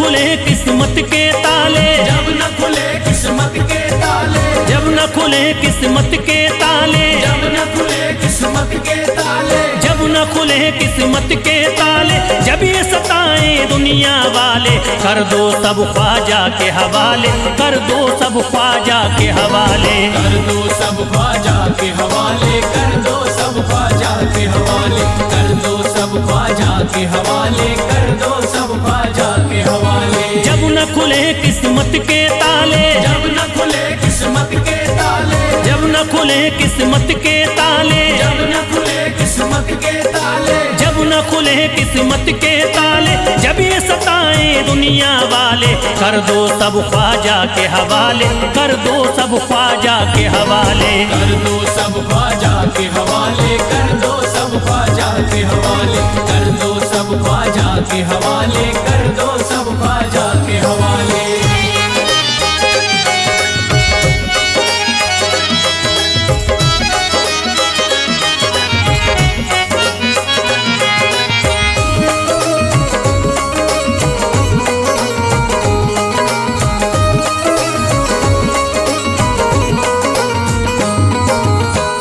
खुले किस्मत के ताले, जब न खुले किस्मत के ताले, जब न खुले किस्मत के ताले, जब न खुले किस्मत के ताले, जब न खुले किस्मत के ताले, जब ये सताए दुनिया वाले, कर दो सब ख्वाजा के हवाले, कर दो सब ख्वाजा के हवाले, कर दो सब ख्वाजा के हवाले, कर दो सब ख्वाजा के हवाले, कर दो सब ख्वाजा के हवाले, कर दो सब ख्वाजा के हवाले। जब न खुले किस्मत के ताले, जब न खुले किस्मत के ताले, जब न खुले किस्मत के ताले, जब न खुले किस्मत के ताले, जब न खुले किस्मत के ताले, जब ये सताए दुनिया वाले, कर दो सब ख्वाजा के हवाले, कर दो सब ख्वाजा के हवाले, कर दो सब ख्वाजा के हवाले, कर दो सब ख्वाजा के हवाले, कर दो सब ख्वाजा के हवाले, कर दो सब ख्वाजा के हवाले।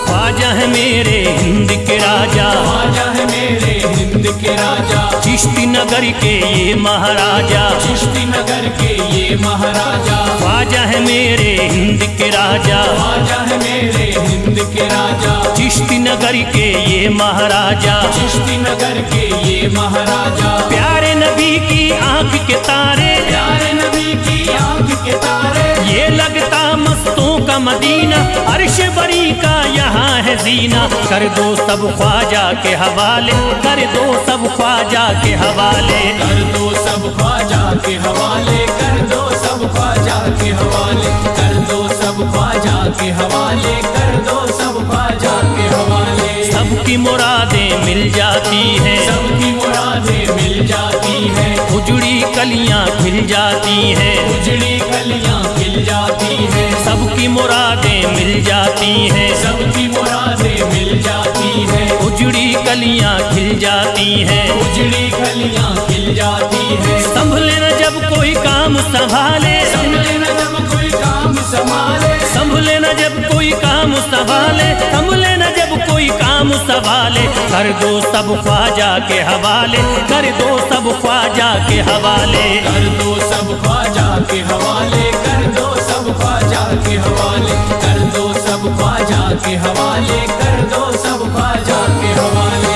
ख्वाजा है मेरे हिंद के राजा, ख्वाजा है मेरे हिंद के राजा, चिश्ती नगर के ये महाराजा, चिश्ती नगर के ये महाराजा, ख्वाजा है मेरे हिंद के राजा, ख्वाजा है मेरे हिंद के राजा, चिश्ती नगर के ये महाराजा, चिश्ती नगर के ये महाराजा, प्यारे नबी की आंख के तारे, प्यारे नबी की आंख के तारे, ये लगता मस्तों का मदीना, अर्श बरी का यहाँ है जीना, कर दो सब ख्वाजा के हवाले, कर दो सब ख्वाजा के हवाले, कर दो सब ख्वाजा के हवाले, कर दो सब ख्वाजा के हवाले, कर दो सब ख्वाजा के हवाले, कर दो सब ख्वाजा के हवाले। सबकी मुरादें मिल जाती हैं, सबकी मुरादें मिल जाती हैं, उजड़ी कलियां खिल जाती हैं, उजड़ी कलियां खिल जाती हैं, सबकी मुरादें मिल जाती हैं, सबकी मुरादें मिल जाती हैं, उजड़ी कलियां खिल जाती हैं, उजड़ी कलियां खिल जाती हैं। संभले न जब कोई काम संभाले, संभले न जब कोई काम संभाले, संभले न जब कोई काम संभाले, संभले न जब कोई काम संभाले, कर दो सब ख्वाजा के हवाले, कर दो सब ख्वाजा के हवाले, कर दो सब ख्वाजा के हवाले, कर दो सब ख्वाजा के हवाले, कर दो सब ख्वाजा के हवाले, कर दो सब ख्वाजा के हवाले।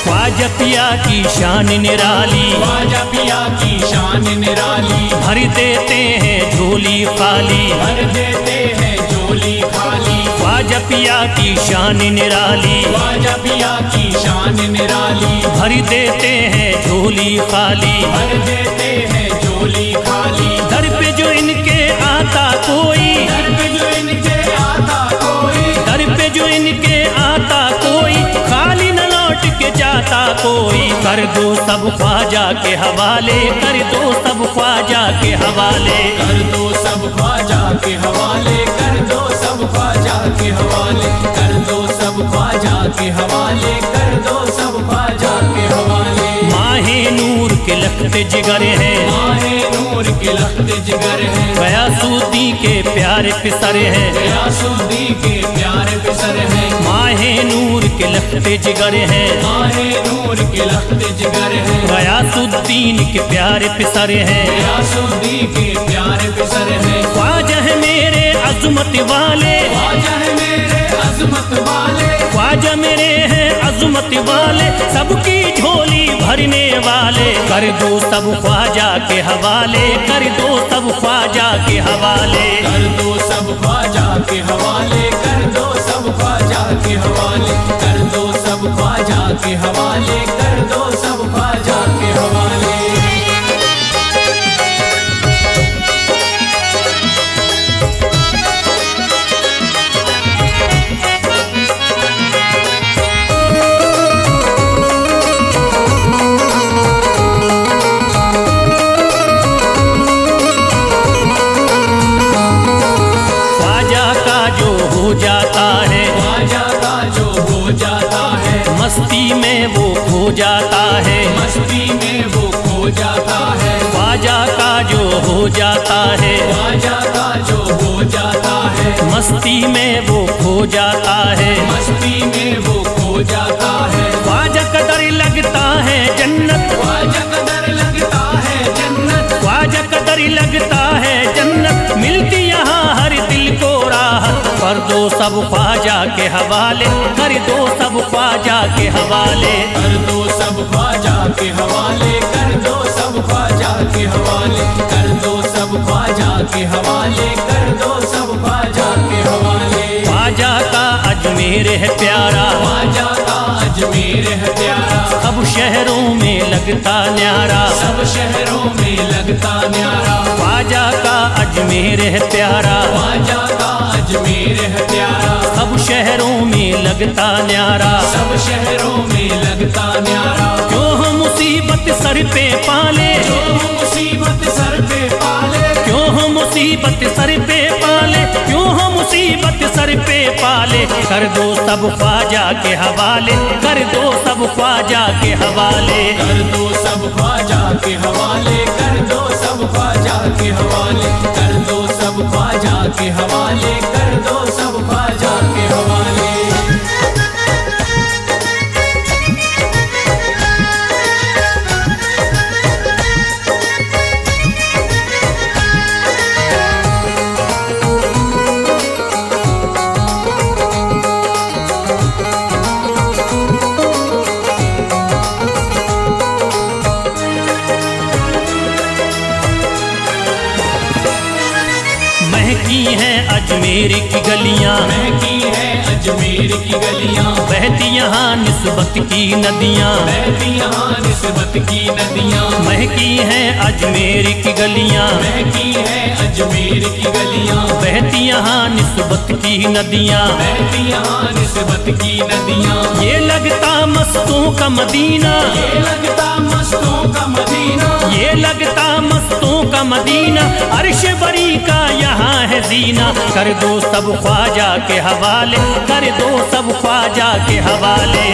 ख्वाजा पिया की शान निराली, ख्वाजा पिया की शान निराली, भर देते हैं झोली खाली, भर देते हैं झोली खाली, ख्वाजा पिया की शान निराली, ख्वाजा पिया की शान निराली, भर देते हैं झोली खाली, भर देते हैं झोली खाली, दर पे जो इनके आता कोई, दर पे जो इनके आता कोई, दर पे जो इनके आता कोई, खाली न लौट के जाता कोई, कर दो सब ख्वाजा के हवाले, कर दो सब ख्वाजा के हवाले, कर दो सब ख्वाजा के हवाले, कर दो सब ख्वाजा के हवाले, कर दो सब ख्वाजा के हवाले, कर दो सब ख्वाजा के हवाले। माहे नूर के लखते जिगर हैं, माहे नूर के लखते जिगर हैं, गयासुद्दीन के प्यारे पिसर हैं, गयासुद्दीन के प्यारे पिसर हैं, माहे नूर के लखते जिगर हैं, माहे नूर के लखते जिगर हैं, गयासुद्दीन के प्यारे पिसर हैं, गयासुद्दीन के प्यारे पिसर हैं। ख्वाजा है मेरे अज़मत वाले, ख्वाजा है मेरे अज़मत वाले, ख्वाजा मेरे हैं अज़मत वाले, सबकी झोली भरने वाले, कर दो सब ख्वाजा के हवाले, कर दो सब ख्वाजा के हवाले, कर दो सब ख्वाजा के हवाले, कर दो सब ख्वाजा के हवाले, कर दो सब ख्वाजा के हवाले, कर दो सब ख्वाजा के हवाले। जाता है, मस्ती में वो खो जाता है, ख्वाजा का जो हो जाता है, ख्वाजा का जो हो जाता है, मस्ती में वो खो जाता है, मस्ती में वो खो जाता है। ख्वाजा कदर लगता है जन्नत, ख्वाजा कदर लगता है जन्नत, ख्वाजा कदर लगता है जन्नत, मिलती यहाँ हर दिल को राहत। कर दो सब ख्वाजा के हवाले, कर दो सब ख्वाजा के हवाले, कर दो सब ख्वाजा के हवाले, कर दो सब ख्वाजा के हवाले, कर दो सब ख्वाजा के हवाले, कर दो सब ख्वाजा के हवाले। ख्वाजा का अजमेर है प्यारा, ख्वाजा का अजमेर है प्यारा, सब शहरों में लगता न्यारा, सब शहरों में लगता न्यारा। ख्वाजा का अजमेर है प्यारा, ख्वाजा का अजमेर है प्यारा, सब शहरों में लगता न्यारा। सब शहरों में लगता न्यारा। क्यों हम मुसीबत सर पे पाले, जो मुसीबत सर पे पाले, क्यों हम मुसीबत सर पे पाले, क्यों हम मुसीबत सर पे पाले। कर दो सब ख्वाजा के हवाले, कर दो सब ख्वाजा के हवाले, कर दो सब ख्वाजा के हवाले, कर दो सब ख्वाजा के हवाले, कर दो सब ख्वाजा के हवाले, कर दो सब ख्वाजा के हवाले। महकी हैं अजमेर की गलियां, महकी है अजमेर की गलियां, बहती यहाँ निस्बत की नदियाँ, बहती यहाँ निस्बत की नदियां। महकी हैं अजमेर की गलियां, महकी है अजमेर की गलियां, बहती यहाँ निस्बत की नदियाँ। बहती यहाँ निस्बत की नदियां। ये लगता मस्तों का मदीना, ये लगता मस्तों का मदीना, ये लगता मस्तों का मदीना, अर्श बरी का यहाँ है जीना। कर दो सब ख्वाजा के हवाले, कर दो सब ख्वाजा के हवाले।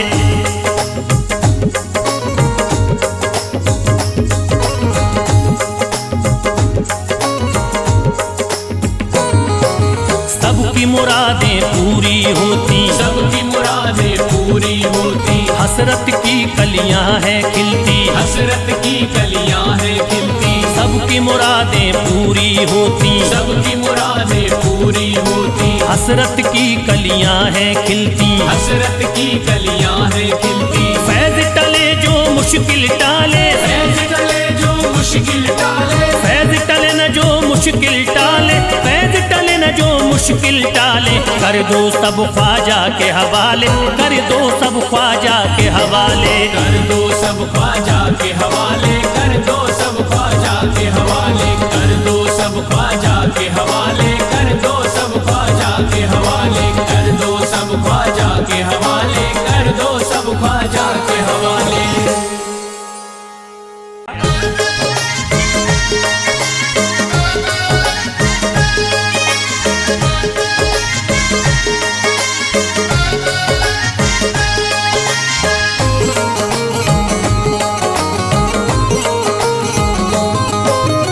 सबकी मुरादें पूरी होती, सबकी मुरादें पूरी होती, हसरत की कलियां हैं खिलती, हसरत की कलियां हैं खिलती। सबकी मुरादें पूरी होती, सबकी मुरादें पूरी होती, हसरत की कलियां हैं खिलती। हसरत की कलियां हैं खिलती। फैज टले जो मुश्किल टाले, फैज टले जो मुश्किल टाले, फैज टले न जो मुश्किल टाले, फैज टले न जो मुश्किल टाले। कर दो सब ख्वाजा के हवाले, कर दो सब ख्वाजा के हवाले, कर दो सब ख्वाजा के हवाले, कर दो सब ख्वाजा के हवाले, कर दो सब ख्वाजा के हवाले, कर दो सब ख्वाजा के हवाले, कर दो सब ख्वाजा के हवाले, कर दो सब ख्वाजा के हवाले।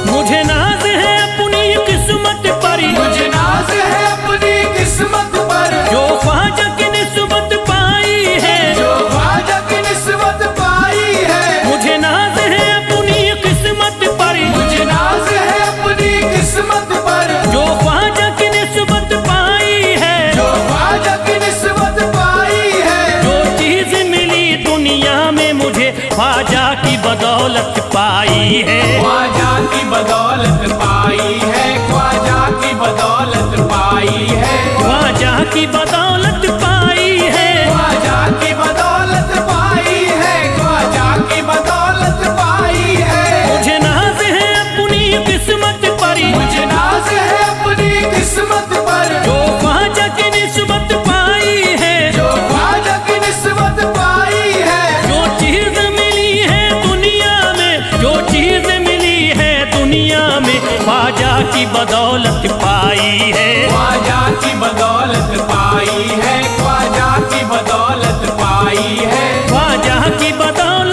मुझे नाज है अपनी किस्मत पर, मुझे नाज है अपनी किस्मत पर, जो ख्वाजा की निस्बत पाई है, जो ख्वाजा की निस्बत पाई है। मुझे नाज है अपनी किस्मत पर, मुझे नाज है अपनी किस्मत पर, जो ख्वाजा की निस्बत पाई है, जो ख्वाजा की निस्बत पाई है। जो चीज मिली दुनिया में मुझे ख्वाजा की बदौलत पाई है, ख्वाजा की बदौलत पाई है, ख्वाजा की बदौलत पाई है, ख्वाजा की बदौलत पाई है, ख्वाजा की बदौलत पाई है, ख्वाजा की बदौलत पाई है। मुझे नाज है अपनी किस्मत पर, मुझे नाज है अपनी किस्मत पर, जो ख्वाजा की निस्बत पाई है, जो ख्वाजा की निस्बत पाई है। जो चीज मिली है दुनिया में, जो चीज मिली है दुनिया में ख्वाजा की बदौलत पाई है, ख्वाजा की बदौलत पाई है, ख्वाजा की बदौलत पाई है, ख्वाजा की बदौलत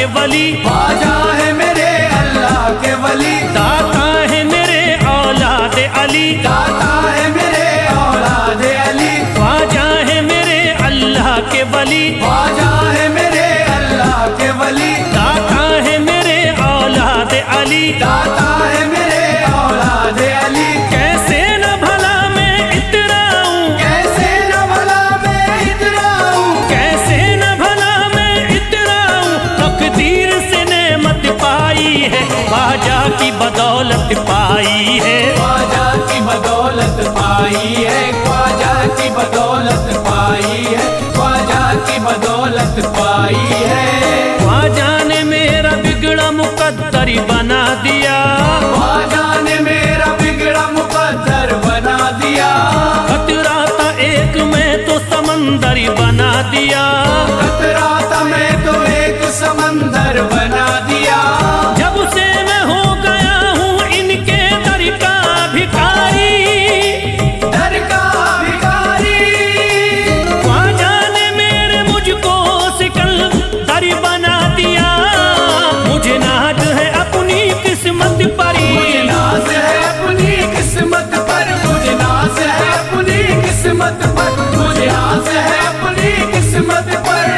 के वली, ख्वाजा है मेरे अल्लाह के वली, दाता है मेरे औलाद अली, दाता है मेरे औलाद अली, ख्वाजा है मेरे अल्लाह के वली, ख्वाजा है मेरे अल्लाह के वली, दाता है मेरे औलाद अली, दाता है मेरे औलाद अली। कैसे न भला मैं इतराऊं, कैसे न भला मैं इतराऊं, कैसे न भला मैं इतराऊं, तकदीर से नेमत पाई है, ख्वाजा की बदौलत पाई है, ख्वाजा की बदौलत पाई है, ख्वाजा की बदौलत पाई है, ख्वाजा की बदौलत पाई है। ख्वाजा ने मेरा बिगड़ा मुकद्दर बना दिया, ख्वाजा ने मेरा बिगड़ा मुकद्दर बना दिया, खतरा था एक मैं तो समंदर बना दिया, खतरा था मैं तो एक समंदर बना दिया। जब से मैं हो गया हूँ इनके दर का भिखारी, दर का भिखारी, ख्वाजा ने मेरे मुझको सिकंदर बना दिया, मुझे नाज है अपनी किस्मत परी, मुझे नाज है अपनी किस्मत पर, मुझे नाज है अपनी किस्मत पर, मुझे नाज है अपनी किस्मत पर।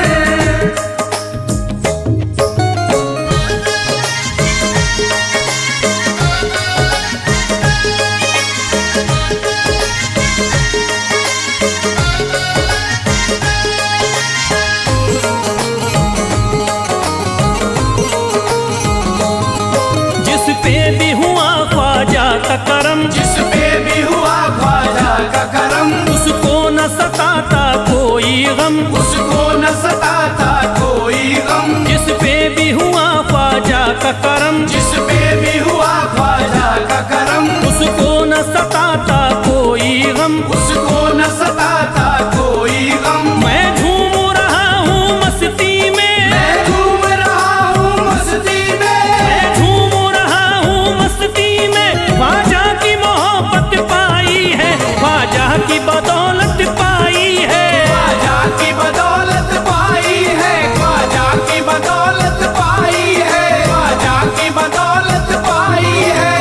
जिस पे भी हुआ ख्वाजा का करम, जिस पे भी हुआ ख्वाजा का करम, उसको न सताता कोई गम, उसको न सताता कोई गम। जिस पे भी हुआ ख्वाजा का करम, जिस पे भी हुआ ख्वाजा का करम, उसको न सताता कोई गम, उसको न सताता कोई गम। मैं झूम रहा हूँ मस्ती में, मैं झूम रहा हूँ मस्ती में, मैं झूम रहा हूँ मस्ती में, ख्वाजा की मोहब्बत पाई है, ख्वाजा की बदौलत पाई है, ख्वाजा की बदौलत पाई है, ख्वाजा की बदौलत पाई है, ख्वाजा की बदौलत पाई है।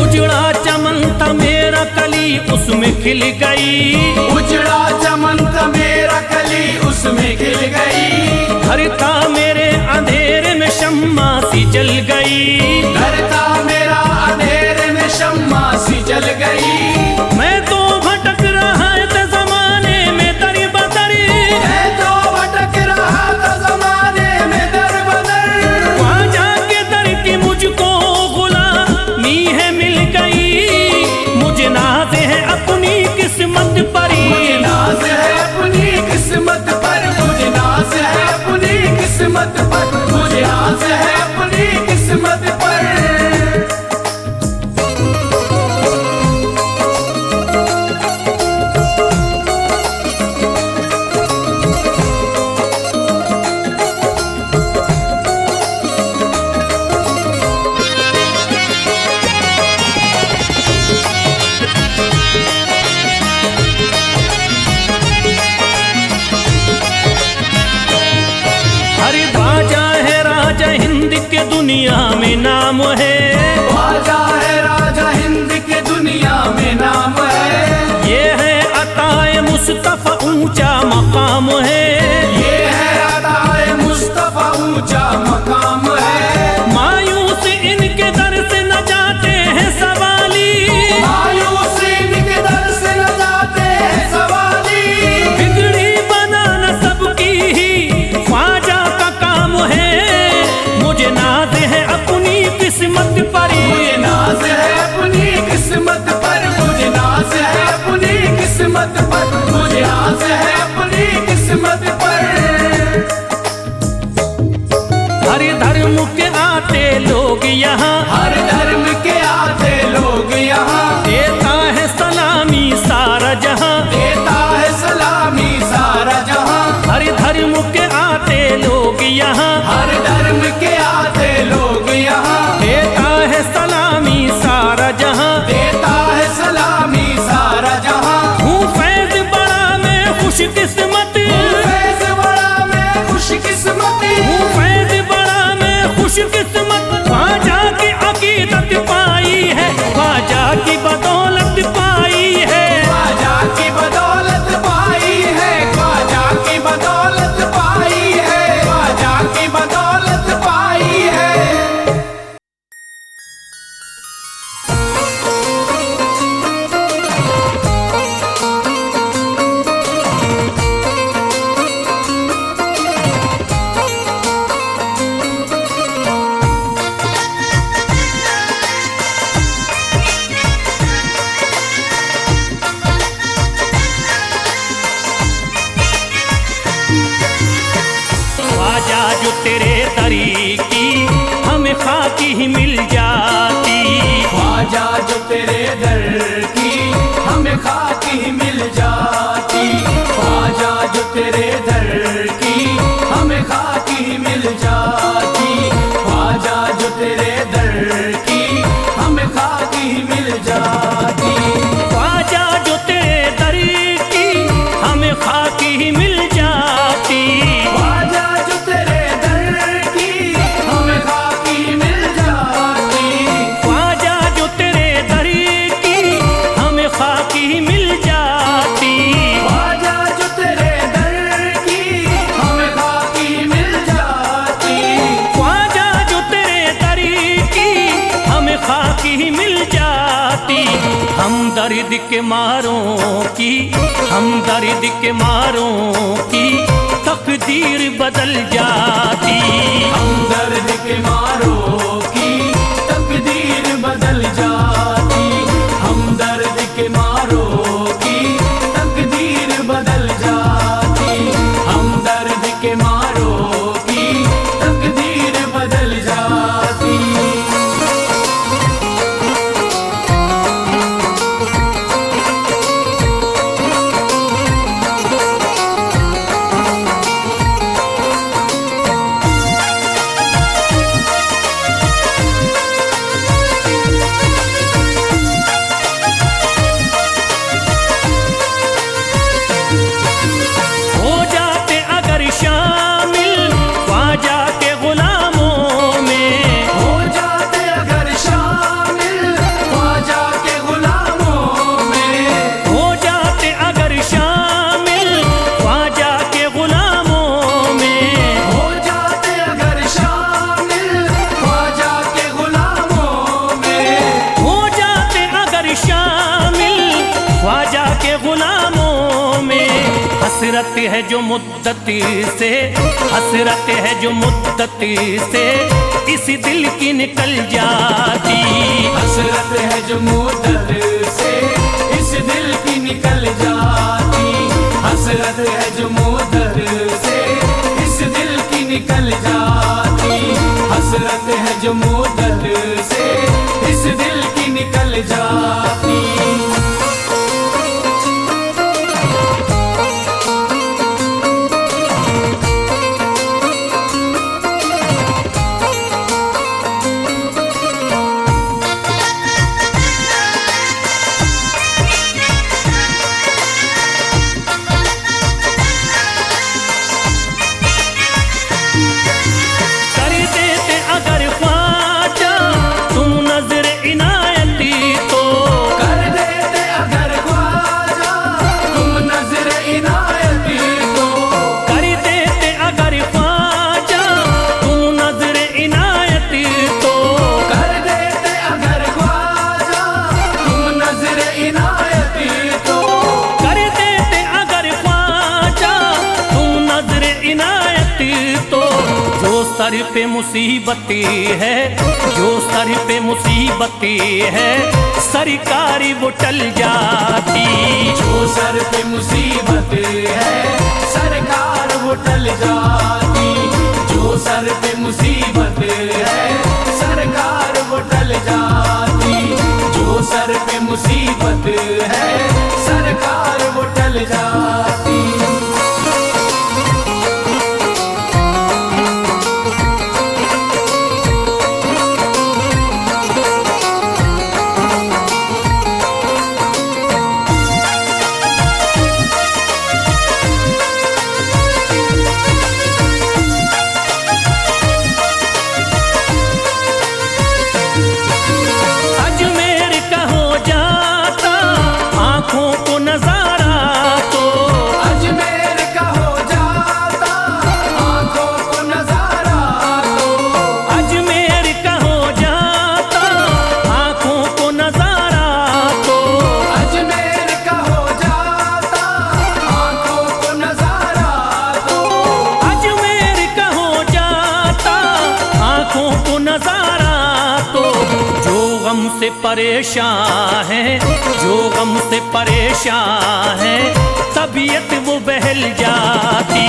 उजड़ा चमन था मेरा कली उसमें खिल गई, उजड़ा चमन था मेरा कली उसमें खिल गई, घर था मेरे अंधेरे में शम्मा सी जल गई, घर था मेरा अंधेरे में शम्मा सी जल गई। मैं तो भटक रहा था जमाने में दर बदर, मैं तो भटक रहा था जमाने में दर बदर, ख्वाजा के दर की मुझको गुलामी है मिल गई, मुझे नाज है अपनी किस्मत परी, मुझे नाज है अपनी किस्मत पर, मुझे नाज है अपनी किस्मत पर, मुझे नाज है अपनी किस्मत पर। हरे ख्वाजा है राजा हिंद के दुनिया में नाम है, ख्वाजा है राजा हिंद के दुनिया में नाम है, ये है अताए मुस्तफा ऊंचा मकाम है, ये है अताए मुस्तफा ऊंचा मकाम है। मायूस इनके दर से न जाते हैं सवाली, मायूस इनके दर से न जाते हैं सवाली, बिगड़ी बनाना सबकी ही ख्वाजा का काम है, मुझे नाज है अपनी किस्मत परी, मुझे नाज है अपनी किस्मत पर, मुझे नाज है अपनी किस्मत पर, मुझे नाज है अपनी किस्मत पर। हर धर्म के आते लोग यहाँ, हर धर्म के आते लोग यहाँ, देता है सलामी सारा जहाँ, देता है सलामी सारा जहाँ। हर धर्म के आते लोग यहाँ, हर धर्म के आते लोग यहाँ, देता है सलामी सारा जहाँ, देता है सलामी सारा जहाँ। हूँ फैज बड़ा मैं खुशकिस्मत, फैज़ बड़ा मैं खुशकिस्मत, हूँ फैज बड़ा मैं की बदौलत पाई है, ख्वाजा की बदौलत पाई है, ख्वाजा की बदौलत पाई है, ख्वाजा की बदौलत पाई है। ख्वाजा जो तेरे दरी की हमें खाकी ही मिल जाती, ख्वाजा जो तेरे दर की हमें खाकी ही मिल जाती, ख्वाजा जो तेरे दर की हमें खाकी ही मिल जाती, ख्वाजा जो तेरे दर की हमें खाकी ही मिल जाती। ख्वाजा जो तेरे दरी की हमें खाकी ही मिल जाती, ख्वाजा जो तेरे दर की हमें खाकी ही मिल जाती, ख्वाजा जो तेरे दरी की हमें खाकी ही मिल जाती, ख्वाजा जो तेरे दर की हमें खाकी ही मिल जाती, ख्वाजा जो तेरे दरी की हमें खाकी ही मिल जाती। हम दर्द के मारों की, हम दर्द के मारों की तकदीर बदल जाती, हम दर्द के मारों की तकदीर बदल जाती, हम दर्द के मारों की तकदीर बदल जाती, हम दर्द के मारों की तकदीर बदल जाती। हो जाते अगर शामिल ख्वाजा के गुलामों में, हो जाते अगर शामिल ख्वाजा के गुलामों में, हो जाते अगर शामिल ख्वाजा के गुलामों में, हो जाते अगर शामिल ख्वाजा के गुलामों में, हो जाते अगर शामिल ख्वाजा के गुलामों में। हसरत है जो मुद्दती से, हसरत है जो मुद्दती से इस दिल की निकल जाती, हसरत है जो मुद्दत से इस दिल की निकल जाती, हसरत है जो मुद्दत से इस दिल की निकल जाती, हसरत है जो मुद्दत से इस दिल की निकल जाती। कर देते अगर ख्वाजा तुम नजर इनायती तो, कर देते अगर ख्वाजा तुम नजर इनायती तो, कर देते अगर ख्वाजा तुम नजर इनायती तो, कर देते अगर ख्वाजा तुम नजर इनायती तो, कर देते अगर ख्वाजा तुम नजर इनायती तो। जो सर पे मुसीबती है, जो सर पे मुसीबती है सरकारी वो टल जाती, जो सर पे मुसीबत है सरकार वो टल जाती, जो सर पे मुसीबत है सरकार वो टल जाती, जो सर पे मुसीबत है सरकार वो टल जाती। अजमेर का हो जा से परेशान है, जो गम से परेशान है, तबीयत वो बहल जाती।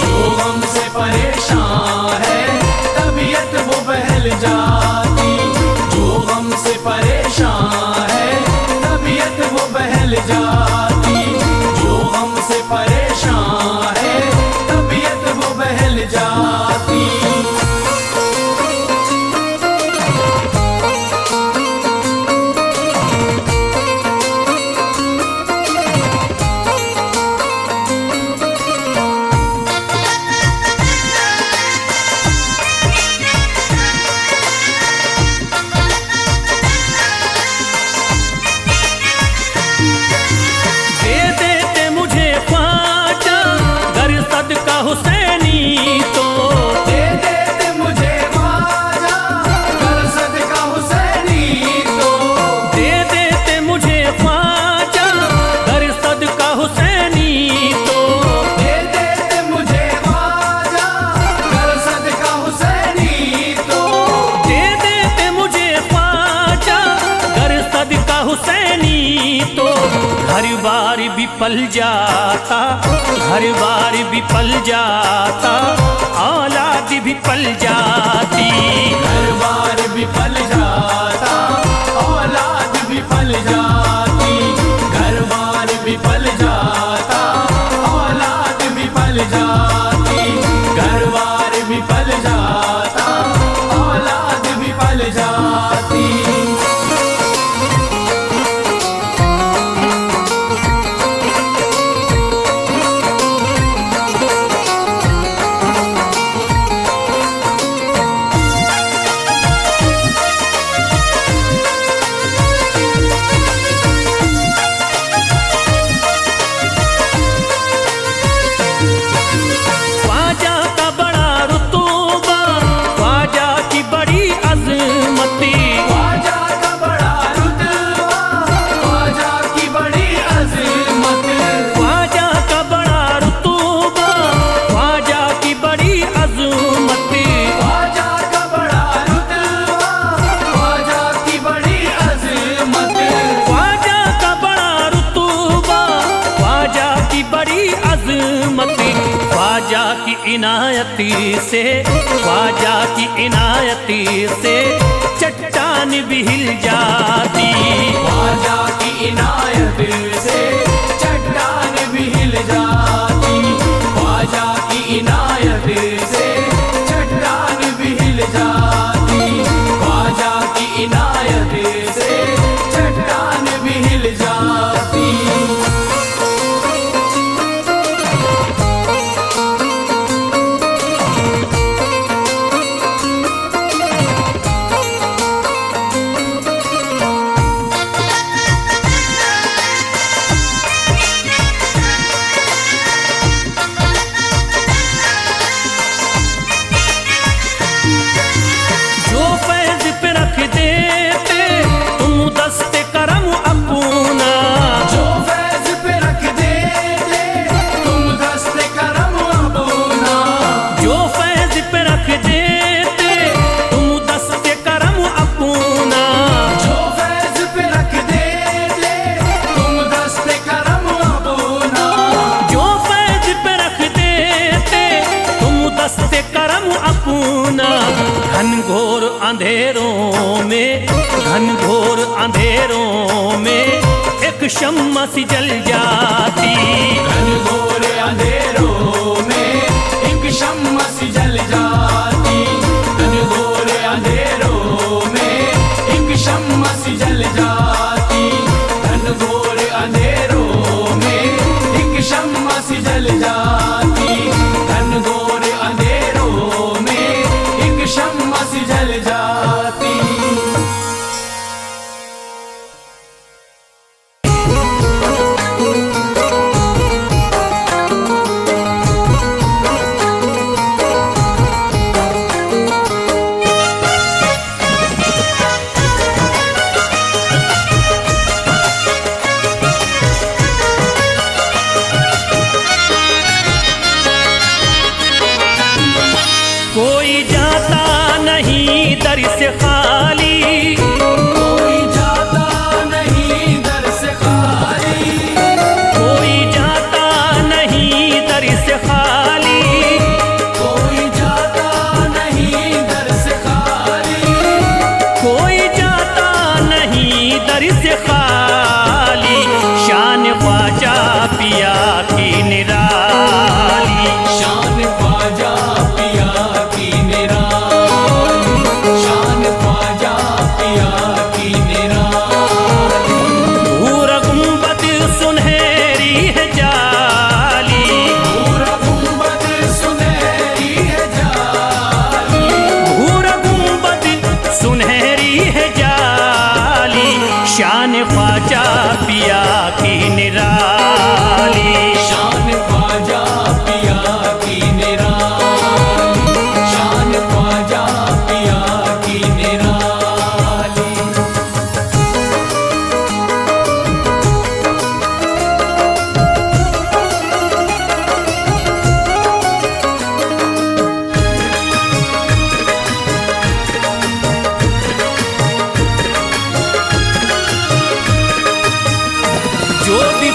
जो गम से परेशान है, तबीयत वो बहल जाती। जो गम से परेशान है, तबीयत वो बहल जाती। जो गम से परेशान है, तबीयत वो बहल जाती। हुसैनी तो दे देते मुझे ख्वाजा, कर सदका हुसैनी तो। दे देते मुझे ख्वाजा, कर सदका हुसैनी तो। दे देते मुझे ख्वाजा, कर सदका हुसैनी तो। दे देते मुझे ख्वाजा, कर सदका हुसैनी तो। घर बार भी पल जाता, घर बार भी पल जाता, औलाद भी पल जाती। घर बार भी पल जाता, औलाद भी पल जाती। घर बार भी पल जाता, औलाद भी पल जाती। घर बार भी पल जाता, औलाद भी पल जाती। ख्वाजा की इनायती से, ख्वाजा की इनायती से चट्टान भी हिल जाती। ख्वाजा की इनायत से चट्टान भी हिल जाती। ख्वाजा की इनायत से चट्टान भी हिल जाती। ख्वाजा की इनायत से चट्टान भी हिल जाती। घनघोर अंधेरों में, घनघोर अंधेरों में एक शम्मा सी जल जाती। घनघोर अंधेरों में एक शम्मा सी जल जाती। घनघोर अंधेरों में एक शम्मा सी जल जाती। घनघोर अंधेरों में एक शम्मा सी जल जाती। घनघोर अंधेरों में एक शम्मा सी जल जाती।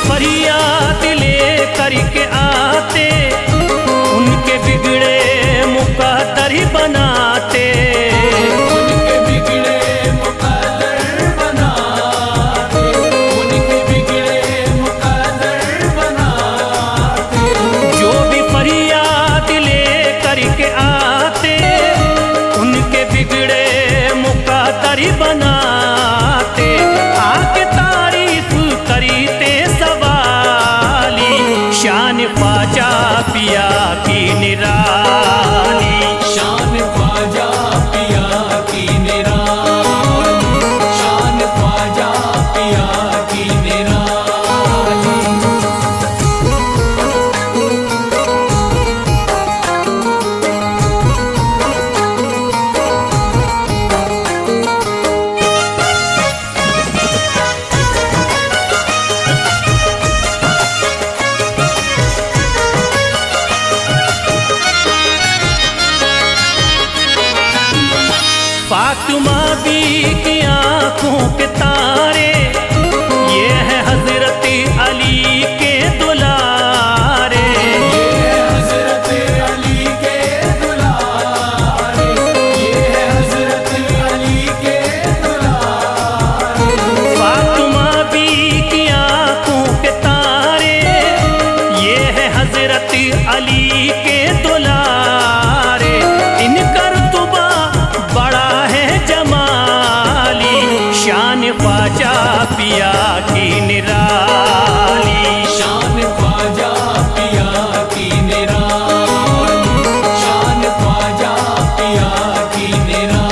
फरियाद ले करके आते, उनके बिगड़े मुकद्दर ही बनाते। उनके बिगड़े मुकद्दर बनाते, उनके बिगड़े मुकद्दर बनाते। जो भी फरियाद ले करके आते, उनके बिगड़े मुकद्दर ही बनाते। आके तारीफ करते सवाली, शान ख्वाजा पिया की निराली। शान ख्वाजा पिया की निराली, शान ख्वाजा पिया की निराली। फातिमा बी की आंखों के तारे, ये है हजरत अली के दुलारे। ये है हजरत अली के दुलारे, ये है हजरत अली के दुलारे। फातिमा बी की आंखों के तारे, ये है हजरत अली के दुलारे। इनका रुतबा बड़ा है जमाली, शान ख्वाजा पिया की निराली। शान ख्वाजा पिया की निराली, शान ख्वाजा पिया की निराली।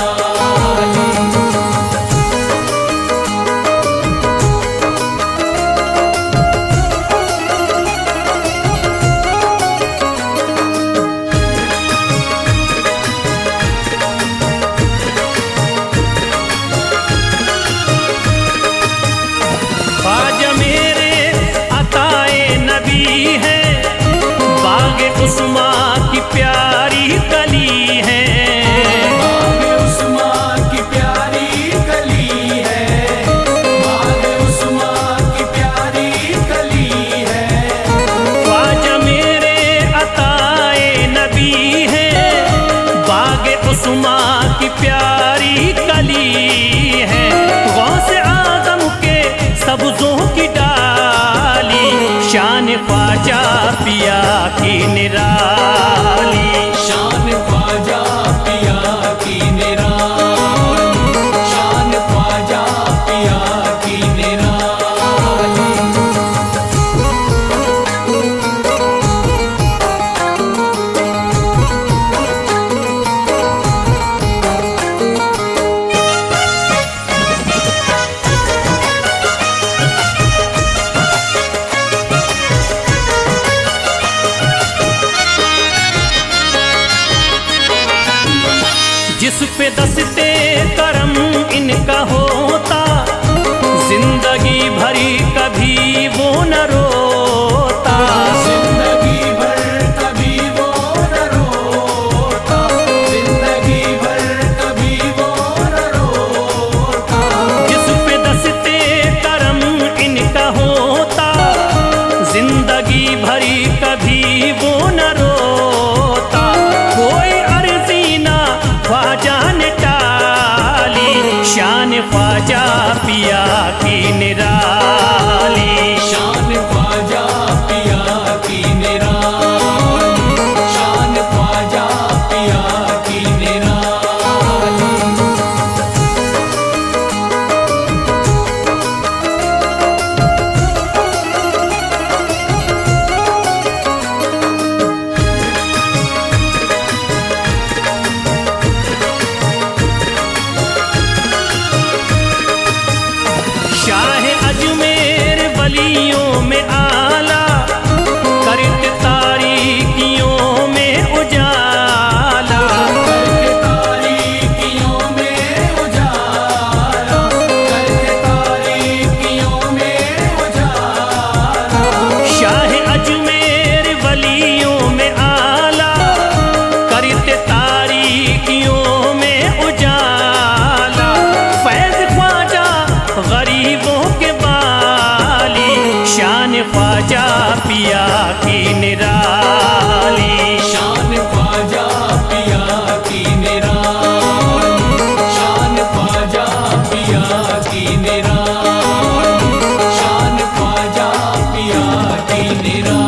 ख्वाजा मेरे अताए नबी है, बाग उस्मा की प्यारी कली है। बाग उस्मा की प्यारी कली है, बाग उस्मा की प्यारी कली है। ख्वाजा मेरे अताए नबी है, बाग उस्मा की प्यारी कली है। गौसे आदम के सब्जों की डाली, शान ख्वाजा पिया की निराली। शान ख्वाजा पिया की निराली, शान ख्वाजा पिया की निराली। जिस पे दस्ते करम इनका होता, जिंदगी भरी कभी वो न रोता। जिंदगी भर कभी वो न रोता, जिंदगी भर कभी वो न रोता। जिस पे दस्ते करम इनका होता, जिंदगी भरी कभी वो न रोता। कोई अर्जी ना ख्वाजा ने टाली, शान ख्वाजा पिया की निराली। शान ख्वाजा पिया की निराली, शान ख्वाजा पिया की निराली। शाह अजमेर वलियों में आला, करते तारीकियों में उजाला। करके तारीकियों में उजाला, करके तारीकियों में उजाला। शाह अजमेर वलियों में आला, करते तारीकियों में उजाला। फैज ख्वाजा गरीबों के बाली, ख्वाजा पिया की निराली। शान ख्वाजा पिया की निराली, शान ख्वाजा पिया की निराली, शान ख्वाजा पिया की निराली।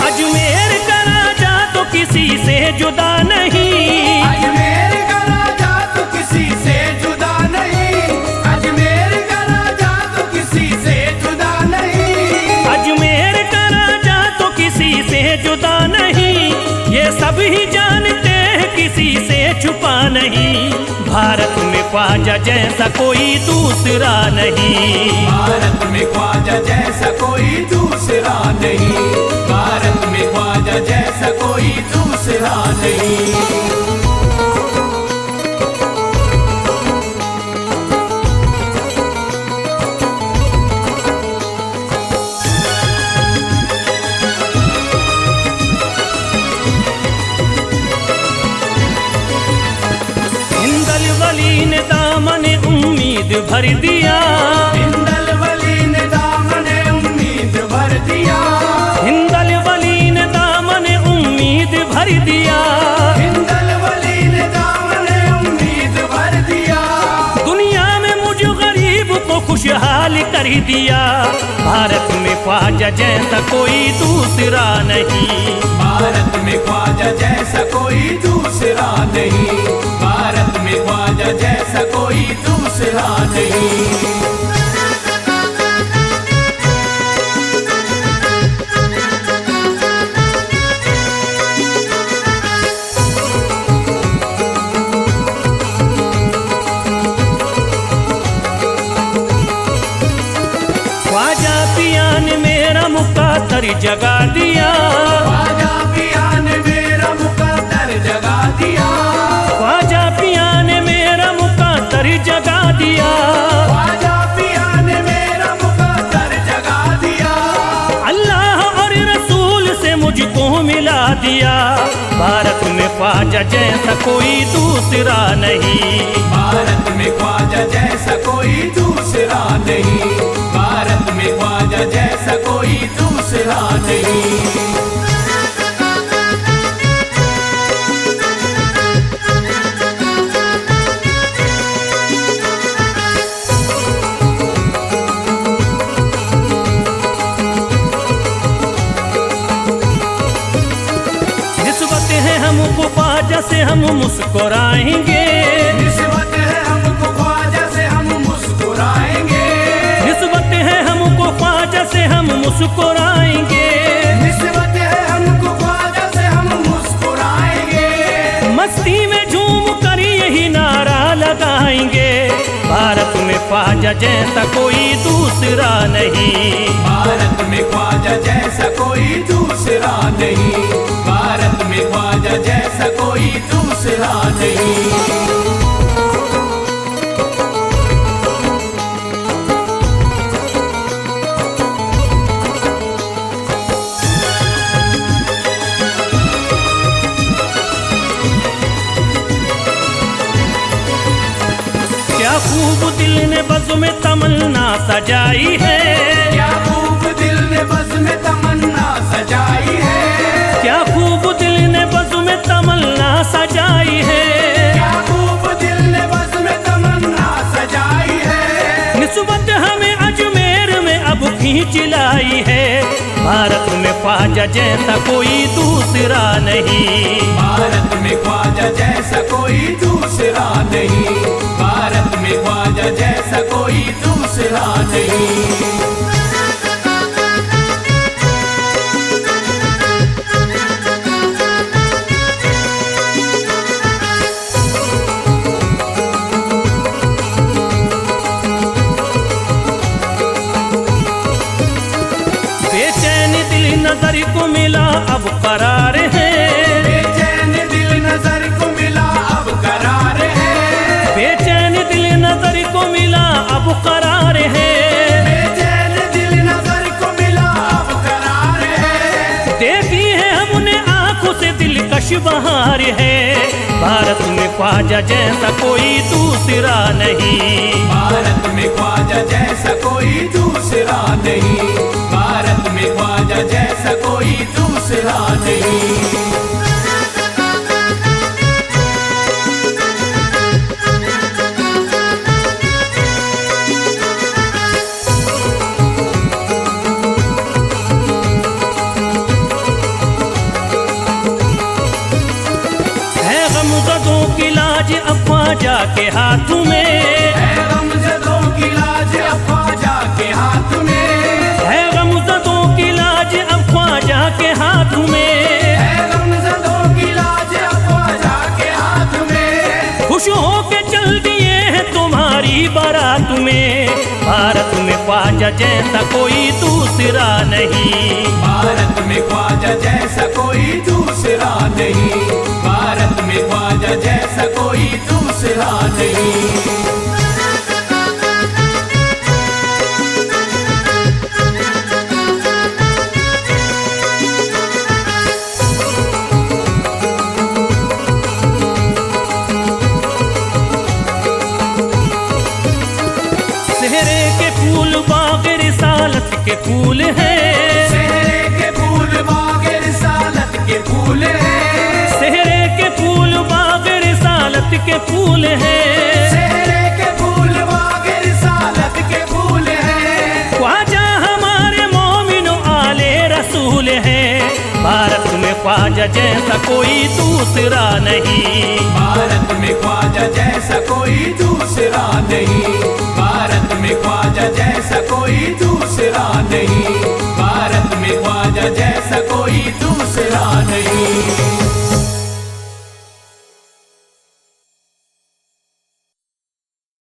अजमेर का राजा तो किसी से जुदा नहीं, अजमेर का राजा तो किसी से जुदा नहीं, अजमेर का राजा तो किसी से जुदा नहीं, अजमेर का राजा तो किसी से जुदा नहीं, ये सब ही जानते हैं किसी से छुपा नहीं। भारत में ख्वाजा जैसा कोई दूसरा नहीं, भारत में ख्वाजा जैसा कोई दूसरा नहीं, भारत में ख्वाजा जैसा कोई दूसरा नहीं। हिंदल वली ने दामन उम्मीद भर दिया, हिंदल वली ने दामन उम्मीद भर दिया, हिंदल वली ने दामन उम्मीद भर दिया, हिंदल वली ने दामन उम्मीद भर दिया, दुनिया में मुझ गरीब को खुशहाल कर दिया। भारत में ख्वाजा जैसा कोई दूसरा नहीं, भारत में ख्वाजा जैसा कोई दूसरा नहीं, भारत में ख्वाजा जैसा कोई दूसरा नहीं। ख्वाजा पिया ने मेरा मुकाद्दर जगा दिया, ख्वाजा पिया ने मेरा मुकद्दर जगा दिया, ख्वाजा पिया ने मेरा मुकाद्दर जगा दिया, ख्वाजा पिया ने मेरा मुकद्दर जगा दिया, अल्लाह और रसूल से मुझको मिला दिया। भारत में ख्वाजा जैसा कोई दूसरा नहीं, भारत में ख्वाजा जैसा कोई दूसरा नहीं, भारत में ख्वाजा जैसा कोई दूसरा नहीं। निस्बत है हमको ख्वाजा से हम मुस्कुराएंगे, निस्बत है हमको ख्वाजा से हम मुस्कुराएंगे, निस्बत है हमको ख्वाजा से हम मुस्कुराएंगे, निस्बत है हमको ख्वाजा से हम मुस्कुराएंगे, मस्ती में झूम कर यही नारा लगाएंगे। भारत में ख्वाजा जैसा कोई दूसरा नहीं, भारत में ख्वाजा जैसा कोई दूसरा नहीं, भारत में ख्वाजा जैसा कोई दूसरा नहीं। क्या खूब दिल ने बज़्म में तमन्ना सजाई है, क्या खूब दिल ने बज़्म में तमन्ना सजाई है, क्या खूब दिल ने बज़्म में तमन्ना सजाई है, क्या खूब दिल ने बज़्म में तमन्ना सजाई है, निस्बत हमें अजमेर में अब खींच लाई है। भारत में ख्वाजा जैसा कोई दूसरा नहीं, भारत में ख्वाजा जैसा कोई दूसरा नहीं, भारत में ख्वाजा जैसा कोई दूसरा नहीं। बेचैन दिल नजर को मिला अब करार है, बेचैन दिल नजर को मिला अब करार है, खुशबहार है। भारत में ख्वाजा जैसा कोई दूसरा नहीं। भारत में ख्वाजा जैसा कोई दूसरा नहीं। भारत में ख्वाजा जैसा कोई दूसरा नहीं। गमज़दों की लाज अब ख्वाजा के हाथ में है। गमज़दों की लाज अब ख्वाजा के हाथ में है। गमज़दों की लाज अब ख्वाजा के हाथ में है। गमज़दों की लाज अब ख्वाजा के हाथ में। खुश होके चल दिए हैं तुम्हारी बारात में। भारत में ख्वाजा जैसा कोई दूसरा नहीं। भारत में ख्वाजा जैसा कोई दूसरा नहीं। भारत में ख्वाजा जैसा कोई दूसरा नहीं। सेहरे के फूल बाग रिसालत के फूल हैं। सेहरे के फूल बाग रिसालत के फूल हैं। सेहरे के फूल बाग रिसालत के फूल हैं। सेहरे के फूल बाग रिसालत के फूल हैं। ख्वाजा हमारे मोमिनो आले रसूल हैं। भारत में ख्वाजा जैसा कोई दूसरा नहीं। भारत में ख्वाजा जैसा कोई दूसरा नहीं। भारत में ख्वाजा जैसा कोई दूसरा नहीं। भारत में ख्वाजा जैसा कोई दूसरा नहीं।